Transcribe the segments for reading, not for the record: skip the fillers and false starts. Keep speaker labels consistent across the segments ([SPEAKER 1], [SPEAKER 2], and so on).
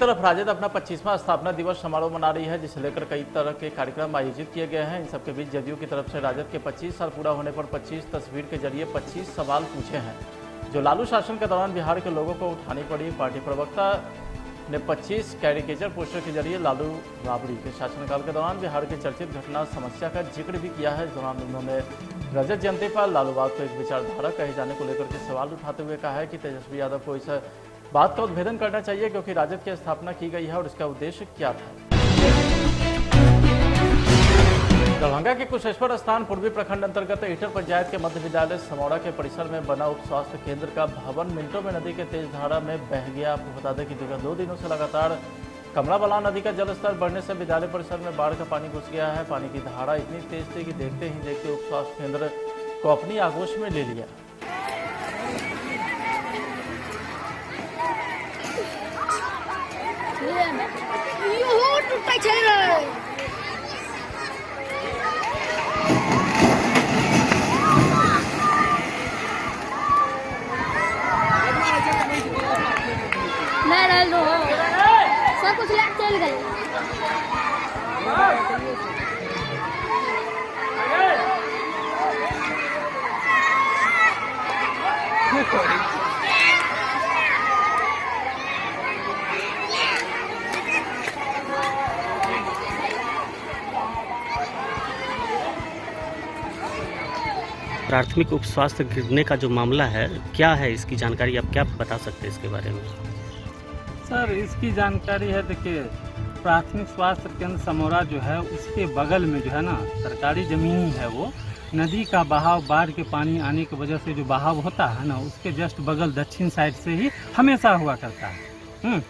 [SPEAKER 1] तरफ राजद अपना 25वां स्थापना दिवस समारोह मना रही है, जिसे लेकर कई तरह के कार्यक्रम आयोजित किए गए हैं। इन सबके बीच जदयू की तरफ से राजद के 25 साल पूरा होने पर 25 तस्वीर के जरिए 25 सवाल पूछे हैं, जो लालू शासन के दौरान बिहार के लोगों को उठानी पड़ी। पार्टी प्रवक्ता ने 25 कैरिकेचर पोस्टर के जरिए लालू राबड़ी के शासनकाल के दौरान बिहार की चर्चित घटना समस्या का जिक्र भी किया है। इस दौरान उन्होंने रजत जयंती पर लालूवाद को एक विचारधारा कहे जाने को लेकर के सवाल उठाते हुए कहा है कि तेजस्वी यादव को इस बात का उद्भेदन करना चाहिए, क्योंकि राजद की स्थापना की गई है और इसका उद्देश्य क्या था। दरभंगा के कुशेश्वर स्थान पूर्वी प्रखंड अंतर्गत ईटर पंचायत के मध्य विद्यालय समौड़ा के परिसर में बना उप स्वास्थ्य केंद्र का भवन मिनटों में नदी के तेज धारा में बह गया। आपको बता दें कि विगत 2 दिनों से लगातार कमला बलान नदी का जलस्तर बढ़ने से विद्यालय परिसर में बाढ़ का पानी घुस गया है। पानी की धारा इतनी तेज थी कि देखते ही देखते उप स्वास्थ्य केंद्र को अपनी आगोश में ले लिया।
[SPEAKER 2] सब कुछ लाग चल गए।
[SPEAKER 3] प्राथमिक उप स्वास्थ्य गिरने का जो मामला है, क्या है इसकी जानकारी, आप क्या बता सकते हैं इसके बारे में?
[SPEAKER 4] सर, इसकी जानकारी है, देखिए प्राथमिक स्वास्थ्य केंद्र समौरा जो है उसके बगल में जो है ना सरकारी ज़मीन ही है। वो नदी का बहाव, बाढ़ के पानी आने की वजह से जो बहाव होता है ना, उसके जस्ट बगल दक्षिण साइड से ही हमेशा हुआ करता है,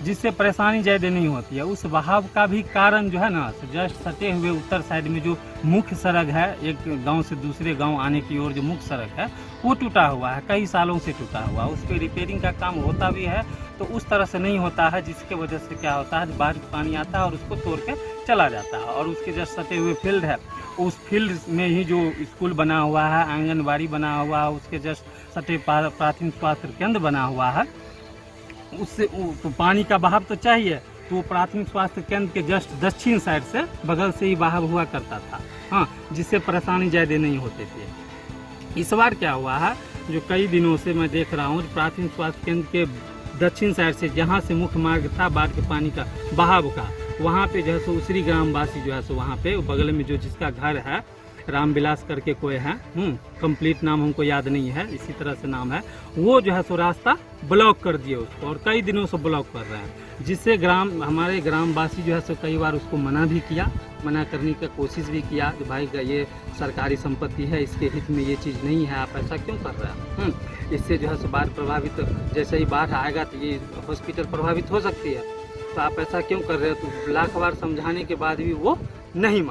[SPEAKER 4] जिससे परेशानी ज़्यादा नहीं होती है। उस बहाव का भी कारण जो है ना, जस्ट सटे हुए उत्तर साइड में जो मुख्य सड़क है, एक गांव से दूसरे गांव आने की ओर जो मुख्य सड़क है वो टूटा हुआ है, कई सालों से टूटा हुआ। उस पर रिपेयरिंग का काम होता भी है तो उस तरह से नहीं होता है, जिसके वजह से क्या होता है, बाढ़ पानी आता है और उसको तोड़ के चला जाता है। और उसके जस्ट सटे हुए फील्ड है, उस फील्ड में ही जो स्कूल बना हुआ है, आंगनबाड़ी बना हुआ है, उसके जस्ट सटे प्राथमिक स्वास्थ्य केंद्र बना हुआ है। उससे तो पानी का बहाव तो चाहिए, तो प्राथमिक स्वास्थ्य केंद्र के जस्ट दक्षिण साइड से बगल से ही बहाव हुआ करता था, हाँ, जिससे परेशानी ज़्यादा नहीं होती थी। इस बार क्या हुआ है, जो कई दिनों से मैं देख रहा हूँ, प्राथमिक स्वास्थ्य केंद्र के दक्षिण साइड से जहाँ से मुख्य मार्ग था बाढ़ के पानी का बहाव का, वहाँ पे जो है सो उसी ग्रामवासी जो है सो वहाँ पे बगल में जो जिसका घर है रामविलास करके कोई है, कंप्लीट नाम हमको याद नहीं है, इसी तरह से नाम है, वो जो है सो रास्ता ब्लॉक कर दिए उसको, और कई दिनों से ब्लॉक कर रहे हैं, जिससे हमारे ग्रामवासी जो है सो कई बार उसको मना भी किया, मना करने की कोशिश भी किया कि भाई ये सरकारी संपत्ति है, इसके हित में ये चीज़ नहीं है, आप ऐसा क्यों कर रहे हैं। इससे जो है सो बाढ़ प्रभावित, जैसे ही बाढ़ आएगा तो ये हॉस्पिटल प्रभावित हो सकती है, तो आप ऐसा क्यों कर रहे हो। तो लाख बार समझाने के बाद भी वो नहीं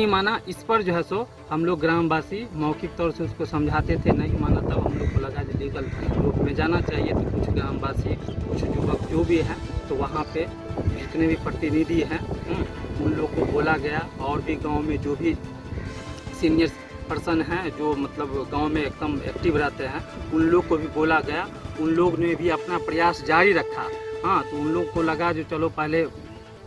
[SPEAKER 4] माना। इस पर जो है सो हम लोग ग्रामवासी मौखिक तौर से उसको समझाते थे, नहीं माना। तब हम लोग को लगा कि लीगल रूप में जाना चाहिए, तो कुछ ग्रामवासी, कुछ युवक जो भी हैं, तो वहाँ पे जितने भी प्रतिनिधि हैं उन लोग को बोला गया, और भी गांव में जो भी सीनियर पर्सन हैं जो मतलब गांव में एकदम एक्टिव रहते हैं, उन लोग को भी बोला गया। उन लोग ने भी अपना प्रयास जारी रखा, हाँ। तो उन लोग को लगा जो चलो पहले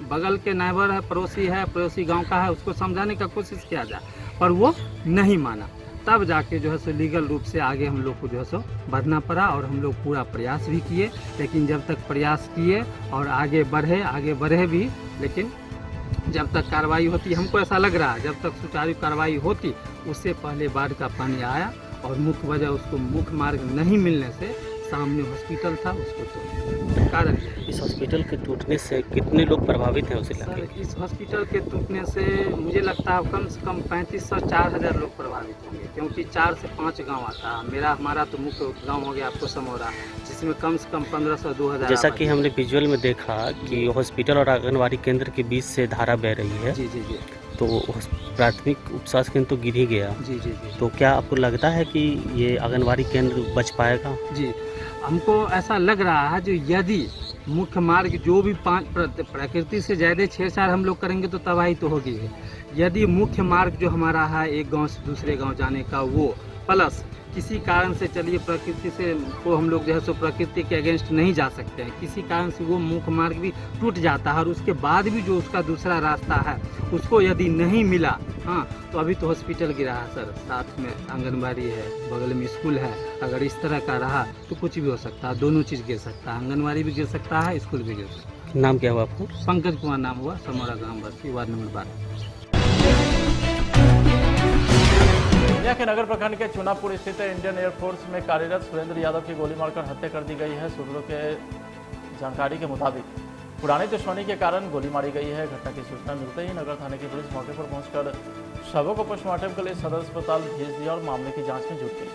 [SPEAKER 4] बगल के नाइबर है, पड़ोसी गांव का है, उसको समझाने का कोशिश किया जाए, पर वो नहीं माना। तब जाके जो है सो लीगल रूप से आगे हम लोग को जो है सो बढ़ना पड़ा, और हम लोग पूरा प्रयास भी किए। लेकिन जब तक प्रयास किए और आगे बढ़े भी, लेकिन जब तक कार्रवाई होती, हमको ऐसा लग रहा है जब तक सुचारू कार्रवाई होती, उससे पहले बाढ़ का पानी आया, और मुख्य वजह उसको मुख्य मार्ग नहीं मिलने से सामने हॉस्पिटल था, उसको तो कारण।
[SPEAKER 3] इस हॉस्पिटल के टूटने से कितने लोग प्रभावित हैं उस इलाके में?
[SPEAKER 4] इस हॉस्पिटल के टूटने से मुझे लगता है कम से कम 3500-4000 लोग प्रभावित होंगे, क्योंकि 4 से 5 गांव आता है। हमारा तो मुख्य गांव हो गया आपको समौरा, जिसमें कम से कम 1500-2000।
[SPEAKER 3] जैसा कि हमने विजुअल में देखा कि हॉस्पिटल और आंगनबाड़ी केंद्र के बीच से धारा बह रही है।
[SPEAKER 4] जी जी जी।
[SPEAKER 3] तो प्राथमिक उप स्वास्थ्य केंद्र तो गिर ही गया।
[SPEAKER 4] जी जी जी।
[SPEAKER 3] तो क्या आपको लगता है कि ये आंगनबाड़ी केंद्र बच पाएगा?
[SPEAKER 4] जी, हमको ऐसा लग रहा है, जो यदि मुख्य मार्ग जो भी प्रकृति से ज़्यादा छेड़छाड़ हम लोग करेंगे तो तबाही तो होगी है। यदि मुख्य मार्ग जो हमारा है एक गांव से दूसरे गांव जाने का, वो प्लस किसी कारण से चलिए प्रकृति से को हम लोग जो है सो प्रकृति के अगेंस्ट नहीं जा सकते हैं, किसी कारण से वो मुख्य मार्ग भी टूट जाता है और उसके बाद भी जो उसका दूसरा रास्ता है उसको यदि नहीं मिला, हाँ, तो अभी तो हॉस्पिटल गिरा है सर, साथ में आंगनबाड़ी है, बगल में स्कूल है। अगर इस तरह का रहा तो कुछ भी हो सकता है, दोनों चीज़ गिर सकता है, आंगनबाड़ी भी गिर सकता है, स्कूल भी गिर सकता है।
[SPEAKER 3] नाम क्या हुआ आपको?
[SPEAKER 4] पंकज कुमार नाम हुआ, समौरा गाँव बस्ती, वार्ड नंबर 12।
[SPEAKER 1] पूर्णिया के नगर प्रखंड के चुनापुर स्थित इंडियन एयरफोर्स में कार्यरत सुरेंद्र यादव की गोली मारकर हत्या कर दी गई है। सूत्रों के जानकारी के मुताबिक पुरानी दुश्मनी के कारण गोली मारी गई है। घटना की सूचना मिलते ही नगर थाने की पुलिस मौके पर पहुंचकर शवों को पोस्टमार्टम के लिए सदर अस्पताल भेज दिया और मामले की जांच में जुट गई।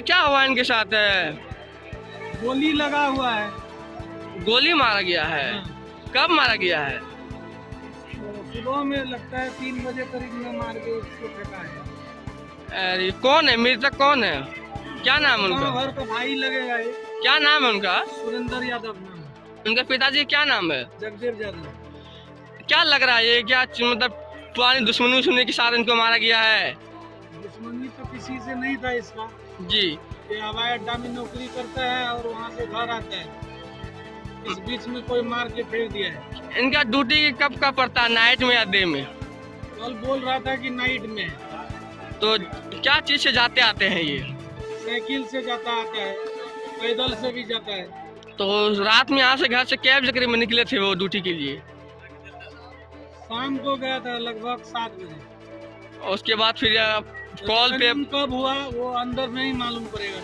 [SPEAKER 5] क्या हुआ इनके साथ है?
[SPEAKER 4] गोली लगा हुआ है,
[SPEAKER 5] गोली मारा गया है। कब मारा गया है?
[SPEAKER 4] सुबह में लगता है 3 बजे करीब में मार के उसको फेंका है।
[SPEAKER 5] अरे कौन है मृतक? कौन है? क्या नाम है उनका?
[SPEAKER 4] घर का भाई लगेगा ये।
[SPEAKER 5] क्या नाम है उनका?
[SPEAKER 4] सुरेंद्र यादव नाम है।
[SPEAKER 5] उनके पिताजी क्या नाम है?
[SPEAKER 4] जगदेव यादव।
[SPEAKER 5] क्या लग रहा है ये क्या मतलब पुरानी दुश्मनी के साथ इनको मारा गया है?
[SPEAKER 4] दुश्मनी तो किसी से नहीं था इसका
[SPEAKER 5] जी।
[SPEAKER 4] ये हवाई अड्डा में नौकरी करता है और वहाँ से घर आता है, इस बीच में कोई मार के फेंक दिया है।
[SPEAKER 5] इनका ड्यूटी कब का पड़ता है, नाइट में या डे में?
[SPEAKER 4] कल बोल रहा था कि नाइट में।
[SPEAKER 5] तो क्या चीज से जाते आते हैं ये?
[SPEAKER 4] साइकिल से जाता आता है, पैदल से भी जाता है।
[SPEAKER 5] तो रात में यहाँ से घर से क्या बजे करीब में निकले थे वो ड्यूटी के लिए?
[SPEAKER 4] शाम को गया था लगभग 7 बजे।
[SPEAKER 5] और उसके बाद फिर कॉल पे
[SPEAKER 4] कब हुआ वो अंदर में ही मालूम पड़ेगा।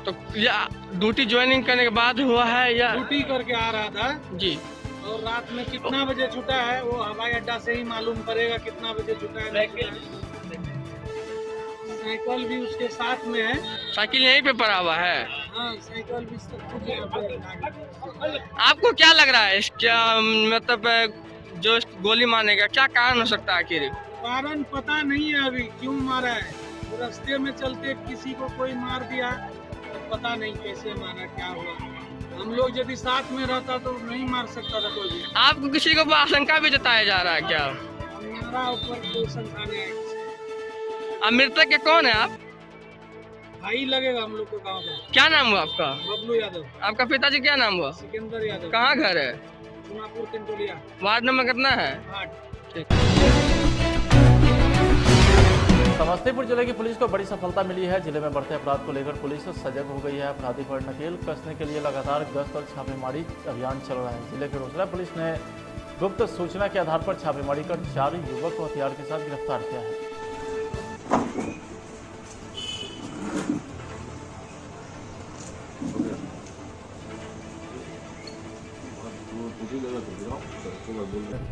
[SPEAKER 5] तो या ड्यूटी ज्वाइनिंग करने के बाद हुआ है या?
[SPEAKER 4] ड्यूटी करके आ रहा था
[SPEAKER 5] जी।
[SPEAKER 4] और रात में कितना बजे छूटा है वो हवाई अड्डा से ही मालूम पड़ेगा कितना बजे छूटा है। साइकिल भी उसके साथ में है।
[SPEAKER 5] साइकिल यहीं पे पड़ा हुआ है?
[SPEAKER 4] हाँ, साइकिल भी सब कुछ यहाँ पे।
[SPEAKER 5] आपको क्या लग रहा है क्या मतलब जो गोली मारने का क्या कारण हो सकता है? आखिर
[SPEAKER 4] कारण पता नहीं है अभी क्यों मारा है। तो रास्ते में चलते किसी को कोई मार दिया, तो पता नहीं कैसे मारा, क्या हुआ। हम लोग यदि साथ में रहता तो नहीं मार सकता था कोई भी।
[SPEAKER 5] आपको किसी को आशंका भी जताया जा रहा है क्या?
[SPEAKER 4] हमारा ऊपर कोई शंका नहीं है।
[SPEAKER 5] अब मृतक के कौन है आप?
[SPEAKER 4] भाई लगेगा हम लोग को गाँव का।
[SPEAKER 5] क्या नाम हुआ आपका?
[SPEAKER 4] बबलू यादव।
[SPEAKER 5] आपका पिताजी क्या नाम हुआ?
[SPEAKER 4] सिकंदर यादव।
[SPEAKER 5] कहाँ घर है?
[SPEAKER 4] चुनापुर कंटोलिया,
[SPEAKER 5] वार्ड नंबर कितना है?
[SPEAKER 4] 8।
[SPEAKER 1] समस्तीपुर जिले की पुलिस को बड़ी सफलता मिली है। जिले में बढ़ते अपराध को लेकर पुलिस सजग हो गई है। अपराधी पर नकेल कसने के लिए लगातार गश्त और छापेमारी अभियान चल रहा है। जिले के रोसड़ा पुलिस ने गुप्त सूचना के आधार पर छापेमारी कर 4 युवक को हथियार के साथ गिरफ्तार किया है।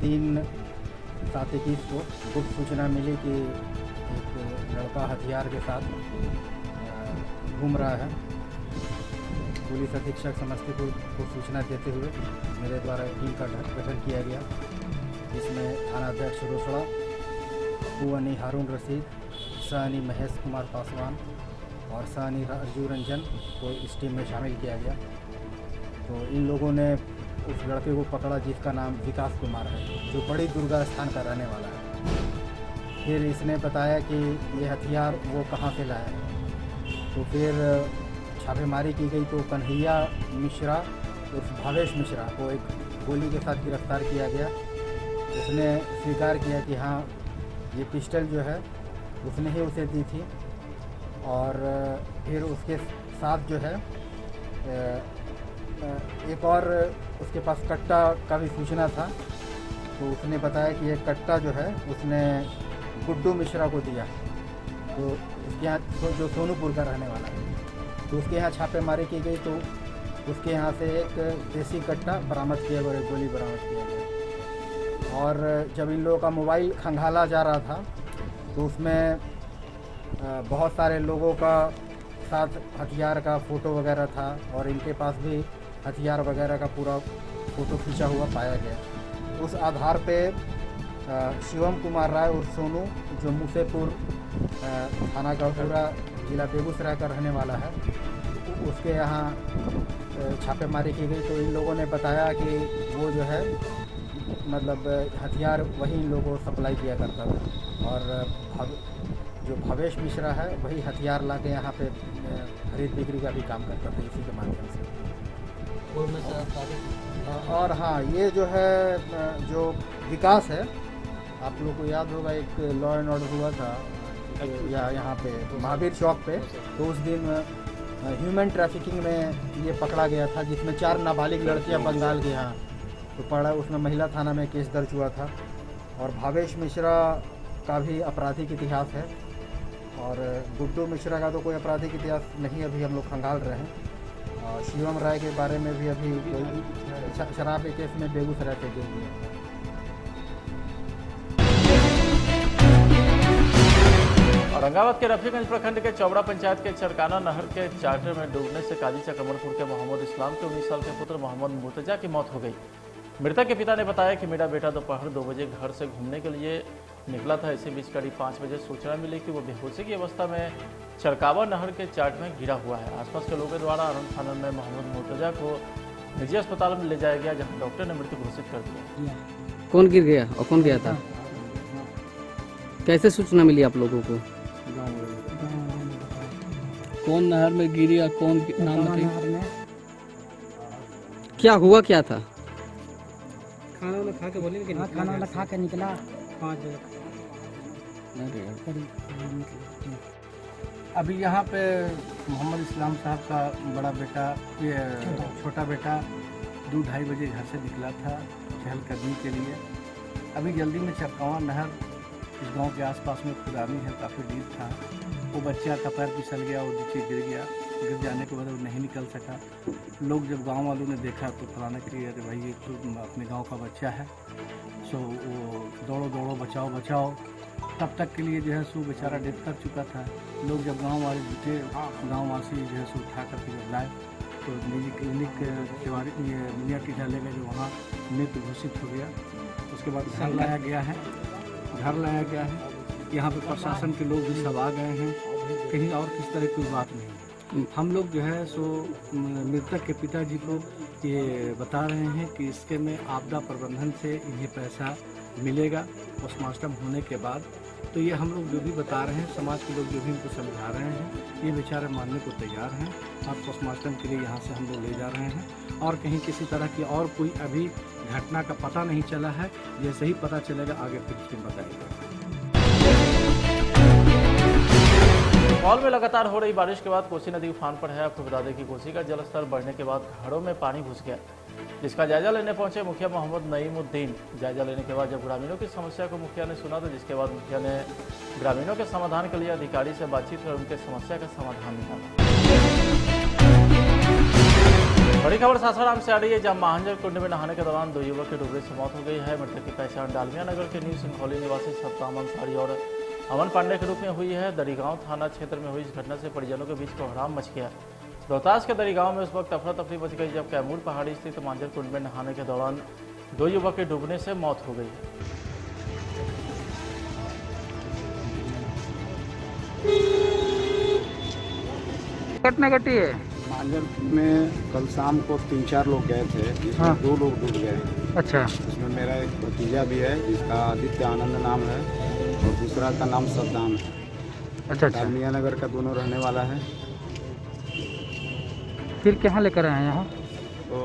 [SPEAKER 6] तीन 7-21 को गुप्त सूचना मिली कि एक लड़का हथियार के साथ घूम रहा है। पुलिस अधीक्षक समस्तीपुर को सूचना देते हुए मेरे द्वारा टीम का गठन किया गया, जिसमें थानाध्यक्ष रोसड़ा, कुअनी हारून रशीद, सहनी महेश कुमार पासवान और सहनी राजू रंजन को इस टीम में शामिल किया गया। तो इन लोगों ने उस लड़के को पकड़ा जिसका नाम विकास कुमार है, जो बड़ी दुर्गा स्थान का रहने वाला है। फिर इसने बताया कि ये हथियार वो कहाँ से लाया है। तो फिर छापेमारी की गई तो कन्हैया मिश्रा उर्फ भावेश मिश्रा को एक गोली के साथ गिरफ्तार किया गया। उसने स्वीकार किया कि हाँ, ये पिस्टल जो है उसने ही उसे दी थी। और फिर उसके साथ जो है एक और उसके पास कट्टा का भी सूचना था। तो उसने बताया कि ये कट्टा जो है उसने गुड्डू मिश्रा को दिया, तो उसके यहाँ जो सोनूपुर का रहने वाला है। तो उसके यहाँ छापेमारी की गई तो उसके यहाँ से एक देसी कट्टा बरामद किया गया और एक गोली बरामद किया गया। और जब इन लोगों का मोबाइल खंगाला जा रहा था तो उसमें बहुत सारे लोगों का साथ हथियार का फ़ोटो वगैरह था और इनके पास भी हथियार वगैरह का पूरा फ़ोटो खींचा हुआ पाया गया। उस आधार पे शिवम कुमार राय और सोनू, जो मुसेपुर थाना का पूरा जिला बेगूसराय का रहने वाला है, उसके यहाँ छापेमारी की गई तो इन लोगों ने बताया कि वो जो है मतलब हथियार वही इन लोगों को सप्लाई किया करता था और जो भवेश मिश्रा है वही हथियार ला के यहाँ पे खरीद बिक्री का भी काम करता था इसी के माध्यम से। और हाँ, ये जो है जो विकास है, आप लोग को याद होगा एक लॉ एंड ऑर्डर हुआ था यहाँ पे महावीर चौक पे, तो उस दिन ह्यूमन ट्रैफिकिंग में ये पकड़ा गया था जिसमें 4 नाबालिग लड़कियां बंगाल के यहाँ तो पड़ा, उसमें महिला थाना में केस दर्ज हुआ था। और भावेश मिश्रा का भी आपराधिक इतिहास है और गुड्डू मिश्रा का तो कोई आपराधिक इतिहास नहीं, अभी हम लोग खंगाल रहे हैं। और शिवम राय के बारे में भी अभी शराब के केस में बेगूसराय से जेल गया।
[SPEAKER 1] औरंगाबाद के रफीगंज प्रखंड के चौबड़ा पंचायत के चरकाना नहर के चार्टर में डूबने से काजीचा कमरपुर के मोहम्मद इस्लाम के 19 साल के पुत्र मोहम्मद मुर्तजा की मौत हो गई। मृतक के पिता ने बताया कि मेरा बेटा दोपहर 2 बजे घर से घूमने के लिए निकला था। इसी बीच करीब 5 बजे सूचना मिली कि वो बेहोशी की अवस्था में चरकावा नहर के चार्ट में गिरा हुआ है। आसपास के लोगों द्वारा आनंद फानन में मोहम्मद मुर्तजा को निजी अस्पताल में ले जाया गया, जहाँ डॉक्टर ने मृत्यु घोषित कर दिया।
[SPEAKER 7] कौन गिर गया और कौन गया था? कैसे सूचना मिली आप लोगों को?
[SPEAKER 8] कौन नहर में गिरी और कौन नाम बताइए?
[SPEAKER 7] क्या हुआ, क्या था?
[SPEAKER 6] खाना वाला खा के बोले कि खाना वाला खा के निकला 5 बजे।
[SPEAKER 8] अभी यहाँ पे मोहम्मद इस्लाम साहब का बड़ा बेटा, ये छोटा बेटा 2-2:30 बजे घर से निकला था चहलकदमी के लिए। अभी जल्दी में चरकावा नहर इस गांव के आसपास में खुदानी है, काफ़ी डीप था। वो बच्चा का पैर फिसल गया, वो नीचे गिर गया। गिर जाने के बाद वो नहीं निकल सका। लोग जब गांव वालों ने देखा तो फलाने के लिए, अरे भाई ये तो अपने गांव का बच्चा है, सो वो दौड़ो दौड़ो बचाओ बचाओ। तब तक के लिए जो है सो बेचारा डेथ कर चुका था। लोग जब गांव वाले जुटे, गाँववासी जो है सो उठा करके जब लाए तो निजी क्लिनिक मियाँ की ढाले में जो वहाँ मृत घोषित हो गया। उसके बाद घर लाया गया है। यहाँ पे प्रशासन के लोग भी सब आ गए हैं, कहीं और किस तरह की बात नहीं। हम लोग जो है सो मृतक के पिताजी को ये बता रहे हैं कि इसके में आपदा प्रबंधन से इन्हें पैसा मिलेगा पोस्टमार्टम होने के बाद। तो ये हम लोग जो भी बता रहे हैं, समाज के लोग जो भी इनको समझा रहे हैं, ये बेचारे मानने को तैयार हैं। अब पोस्टमार्टम के लिए यहाँ से हम लोग ले जा रहे हैं और कहीं किसी तरह की और कोई अभी घटना का पता नहीं चला है। जैसे ही पता चलेगा आगे फिर बताएगा।
[SPEAKER 1] सुपौल में लगातार हो रही बारिश के बाद कोसी नदी उफान पर है। आपको बता दें कि कोसी का जलस्तर बढ़ने के बाद घरों में पानी घुस गया, जिसका जायजा लेने पहुंचे मुखिया मोहम्मद नईमुद्दीन। जायजा लेने के बाद जब ग्रामीणों की समस्या को मुखिया ने सुना, तो जिसके बाद मुखिया ने ग्रामीणों के समाधान के लिए अधिकारी से बातचीत कर उनके समस्या का समाधान निकाला। बड़ी खबर सासाराम से आ रही है, जहां महांजर कुंड में नहाने के दौरान 2 युवक की डूबने से मौत हो गई है। मृतक की पहचान डालमिया नगर के न्यू सिंखौली निवासी सत्ताम अंसारी और अमन पांडे के रूप में हुई है। दरिगांव थाना क्षेत्र में हुई इस घटना से परिजनों के बीच कोहराम मच गया। रोहतास के दरिगांव में उस वक्त अफरा तफरी मच गई जब कैमूर पहाड़ी स्थित मांजर कुंड में नहाने के दौरान 2 युवक के डूबने से मौत हो गई है।
[SPEAKER 7] घटना घटी है
[SPEAKER 9] मांजर में कल शाम को 3-4 लोग गए थे, जिसमें 2 लोग डूब गए।
[SPEAKER 7] अच्छा।
[SPEAKER 9] इसमें मेरा एक भतीजा भी है जिसका आदित्य आनंद नाम है और दूसरा का नाम सद्दाम है।
[SPEAKER 7] अच्छा।
[SPEAKER 9] डालमिया नगर का दोनों रहने वाला है।
[SPEAKER 7] फिर कहाँ लेकर आए हैं यहाँ?
[SPEAKER 9] तो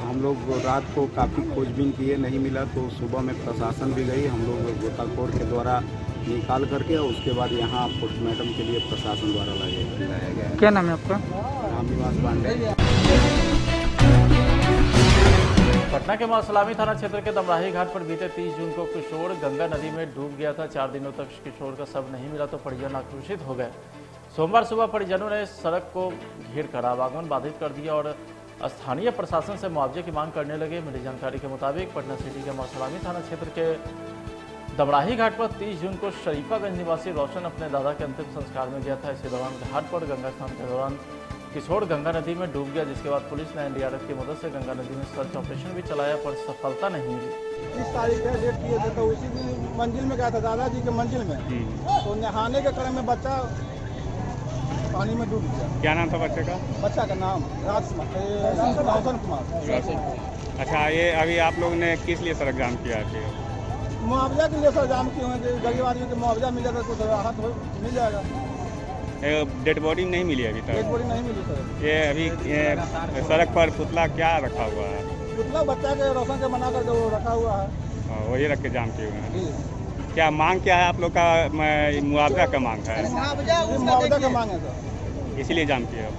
[SPEAKER 9] हम लोग रात को काफ़ी खोजबीन किए, नहीं मिला तो सुबह में प्रशासन भी गई, हम लोग गोताखोर के द्वारा निकाल करके और उसके बाद यहाँ पोस्टमार्टम के लिए प्रशासन द्वारा लाया गया।
[SPEAKER 7] क्या नाम है आपका?
[SPEAKER 9] रामनिवास पांडे।
[SPEAKER 1] पटना के मौसलामी थाना क्षेत्र के दमराही घाट पर बीते 30 जून को किशोर गंगा नदी में डूब गया था। 4 दिनों तक किशोर का शव नहीं मिला तो परिजन आक्रोशित हो गए। सोमवार सुबह परिजनों ने सड़क को घेर कर आवागमन बाधित कर दिया और स्थानीय प्रशासन से मुआवजे की मांग करने लगे। मिली जानकारी के मुताबिक पटना सिटी के मौसलामी थाना क्षेत्र के दमराही घाट पर 30 जून को शरीफागंज निवासी रोशन अपने दादा के अंतिम संस्कार में गया था। इसी दौरान घाट पर गंगा स्नान के दौरान किशोर गंगा नदी में डूब गया, जिसके बाद पुलिस ने एनडीआरएफ की मदद से गंगा नदी में सर्च ऑपरेशन भी चलाया पर सफलता नहीं मिली।
[SPEAKER 10] 30 तारीख है डेट किए थे, तो उसी दिन मंजिल में गया था दादाजी के मंजिल में, तो नहाने के क्रम में बच्चा पानी में डूब गया।
[SPEAKER 11] क्या नाम था बच्चे का?
[SPEAKER 10] बच्चा का नाम रोशन कुमार।
[SPEAKER 11] अच्छा, ये अभी आप लोगों ने किस लिए सड़क जाम किया है?
[SPEAKER 10] मुआवजा के लिए सर जाम किए हैं कि गरीब आदमी को मुआवजा मिल जाता तो राहत मिल जाएगा।
[SPEAKER 11] डेड बॉडी नहीं मिली अभी
[SPEAKER 10] डेड
[SPEAKER 11] तक?
[SPEAKER 10] बॉडी नहीं मिली सर।
[SPEAKER 11] ये अभी सड़क पर पुतला क्या रखा हुआ है?
[SPEAKER 10] पुतला बच्चा के रोशन के बना करके वो रखा हुआ है।
[SPEAKER 11] वही रख के जाम किए हुए हैं।
[SPEAKER 10] जी।
[SPEAKER 11] क्या मांग क्या है आप लोग का? मुआवजा का मांग है,
[SPEAKER 10] मुआवजा का मांग है सर,
[SPEAKER 11] इसीलिए जाम किया आप।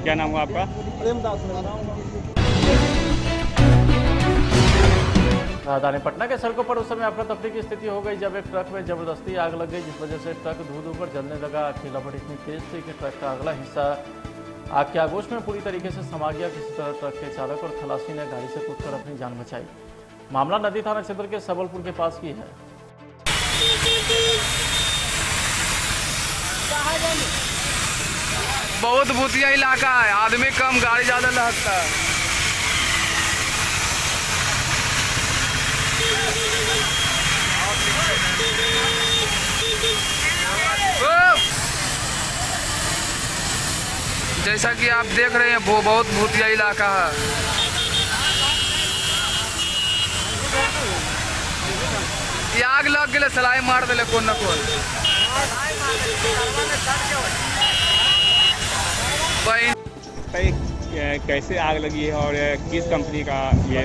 [SPEAKER 11] क्या नाम हुआ आपका?
[SPEAKER 10] प्रेमदास मेरा नाम।
[SPEAKER 1] राजधानी पटना के सड़कों पर उस समय अफरा तफरी की स्थिति हो गई जब एक ट्रक में जबरदस्ती आग लग गई, जिस वजह से ट्रक धू कर जलने लगा। खिलाफट इतनी तेज थी कि ट्रक का अगला हिस्सा आग के आगोश में पूरी तरीके से समा गया। किसी तरह ट्रक के चालक और खलासी ने गाड़ी से कूदकर अपनी जान बचाई। मामला नदी थाना क्षेत्र के सबलपुर के पास की है।
[SPEAKER 5] बहुत भूतिया इलाका है, आदमी कम गाड़ी ज्यादा लगता है। जैसा कि आप देख रहे हैं वो बहुत भूतिया इलाका है। ये आग लग गए सलाई मार दिले कौन न कौन।
[SPEAKER 11] कैसे आग लगी है और किस कंपनी का ये?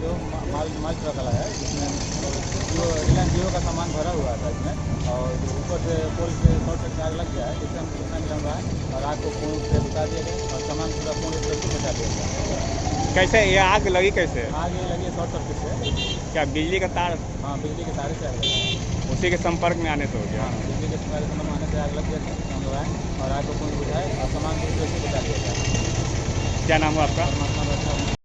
[SPEAKER 6] जो माल ट्रक वाला है, जिसमें रिलायंस जियो का सामान भरा हुआ था इसमें, और ऊपर से पोल से शॉर्ट सर्किट आग लग गया है, जिससे हम सूचना मिला हुआ है और आग को पूर्ण से बुझा दिया गया और सामान पूरा पूर्ण रूप से बचा दिया गया।
[SPEAKER 11] कैसे ये आग लगी? कैसे
[SPEAKER 6] आग ये लगी शॉर्ट सर्किट से।
[SPEAKER 11] क्या बिजली का तार?
[SPEAKER 6] हाँ, बिजली के तारे से आग लगी।
[SPEAKER 11] उसी के संपर्क में आने से हो गया?
[SPEAKER 6] हाँ, बिजली के संपर्क में आने से आग लग गया था, हम लोग आए और आग को पूर्ण बुझाए और सामान को बचा दिया गया।
[SPEAKER 11] क्या नाम हुआ आपका?